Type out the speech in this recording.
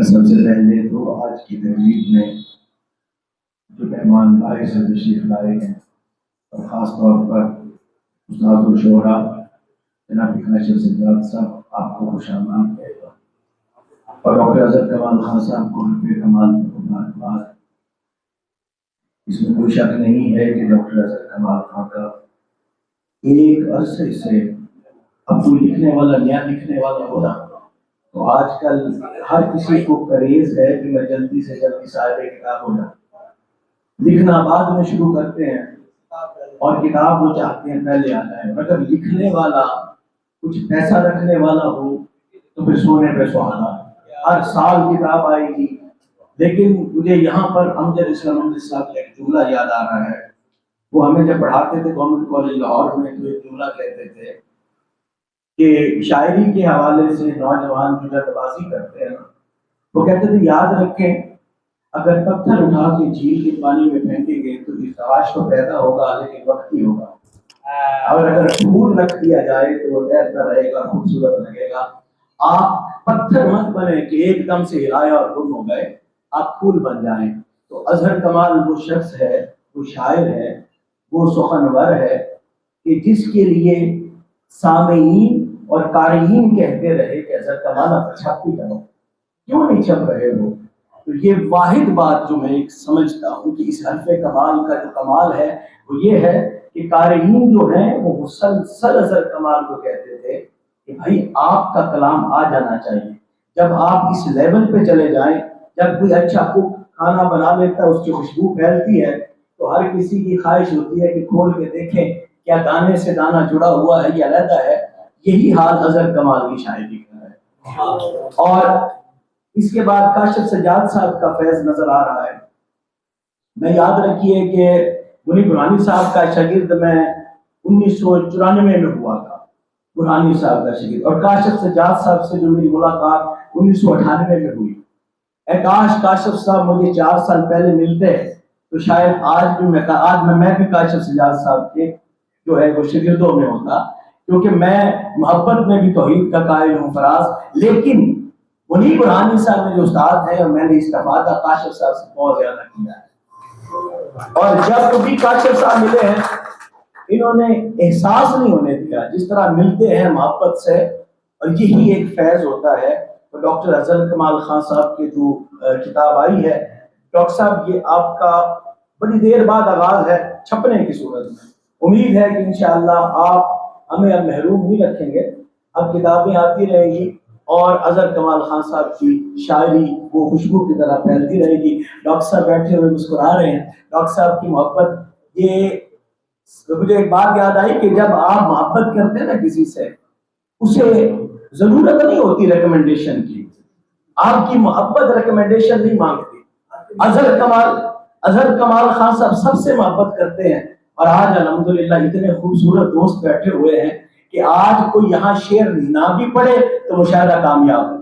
سب سے پہلے تو آج کی تقریب میں جو مہمان باہر سے تشریف لائے ہیں اور خاص طور پر استاد الشعراء جناب کاشف سجاد صاحب آپ کو خوش آمدید کہتا ہوں، اور ڈاکٹر اظہر کمال خان صاحب کو حلف کمال مبارکباد۔ اس میں کوئی شک نہیں ہے کہ ڈاکٹر اظہر کمال خان کا ایک عرصے سے اب کوئی لکھنے والا نیا لکھنے والا ہو رہا، تو آج کل ہر کسی کو کریز ہے کہ میں جلدی سے جلدی صاحب کتاب ہو جاؤں۔ لکھنا بعد میں شروع کرتے ہیں اور کتاب وہ چاہتے ہیں پہلے آ جائے، مگر لکھنے والا کچھ پیسہ رکھنے والا ہو تو پھر سونے پہ سہاگا، ہر سال کتاب آئے گی۔ لیکن مجھے یہاں پر امجد اسلام صاحب کا ایک جملہ یاد آ رہا ہے، وہ ہمیں جب پڑھاتے تھے گورنمنٹ کالج لاہور میں تو ایک جملہ کہتے تھے کہ شاعری کے حوالے سے نوجوان جو جلد بازی کرتے ہیں وہ کہتے تھے یاد رکھیں اگر پتھر اٹھا کے جھیل کے پانی میں پھینکیں گے تو ارتعاش تو پیدا ہوگا لیکن وقتی ہوگا، اور اگر پھول رکھ دیا جائے تو وہ تیرتا رہے گا، خوبصورت لگے گا۔ آپ پتھر مت بنے کہ ایک دم سے ہلایا اور گم ہو گئے، آپ پھول بن جائیں۔ تو اظہر کمال وہ شخص ہے، وہ شاعر ہے، وہ سخنور ہے کہ جس کے لیے سامعین اور قارئین کہتے رہے کہ اظہر کمال آپ چھپ بھی کرو، کیوں نہیں چھپ رہے ہو؟ تو یہ واحد بات جو میں سمجھتا ہوں کہ اس حرف کمال کا جو کمال ہے وہ یہ ہے کہ قارئین جو ہیں وہ مسلسل اظہر کمال کو کہتے تھے کہ بھائی آپ کا کلام آ جانا چاہیے۔ جب آپ اس لیول پہ چلے جائیں، جب کوئی اچھا کوک کھانا بنا لیتا ہے اس کی خوشبو پھیلتی ہے تو ہر کسی کی خواہش ہوتی ہے کہ کھول کے دیکھیں کیا دانے سے دانہ جڑا ہوا ہے یا علیحدہ ہے۔ یہی حال اظہر کمال کی شاعری کا ہے۔ اور اس کے بعد کاشف سجاد صاحب کا فیض نظر آ رہا ہے۔ میں یاد رکھیے کہ منی برہانی صاحب کا شاگرد میں 1994 میں ہوا تھا، برہانی صاحب کا شاگرد، اور کاشف سجاد صاحب سے جو میری ملاقات 1998 میں ہوئی۔ اے کاشف صاحب مجھے 4 سال پہلے ملتے ہیں تو شاید آج میں بھی کاشف سجاد صاحب کے جو ہے وہ شاگردوں میں ہوتا، کیونکہ میں محبت میں بھی توحید کا قائل ہوں فراز، لیکن منی برہانی صاحب میرے استاد ہیں اور میں نے استفادہ کاشف صاحب سے بہت زیادہ کیا ہے۔ اور جب بھی کاشف صاحب ملے ہیں انہوں نے احساس نہیں ہونے دیا، جس طرح ملتے ہیں محبت سے، اور یہی ایک فیض ہوتا ہے۔ تو ڈاکٹر اظہر کمال خان صاحب کی جو کتاب آئی ہے، ڈاکٹر صاحب یہ آپ کا بڑی دیر بعد آغاز ہے چھپنے کی صورت میں، امید ہے کہ انشاءاللہ آپ ہمیں اب محروم نہیں رکھیں گے، اب کتابیں آتی رہیں گی اور اظہر کمال خان صاحب کی شاعری وہ خوشبو کی طرح پھیلتی رہے گی۔ ڈاکٹر صاحب بیٹھے ہوئے مسکرا رہے ہیں، ڈاکٹر صاحب کی محبت، یہ مجھے ایک بات یاد آئی کہ جب آپ محبت کرتے ہیں نا کسی سے، اسے ضرورت نہیں ہوتی ریکمنڈیشن کی، آپ کی محبت ریکمنڈیشن نہیں مانگتی۔ اظہر کمال خان صاحب سب سے محبت کرتے ہیں، اور آج الحمدللہ اتنے خوبصورت دوست بیٹھے ہوئے ہیں کہ آج کوئی یہاں شعر نہ بھی پڑھے تو مشاعرہ کامیاب ہو۔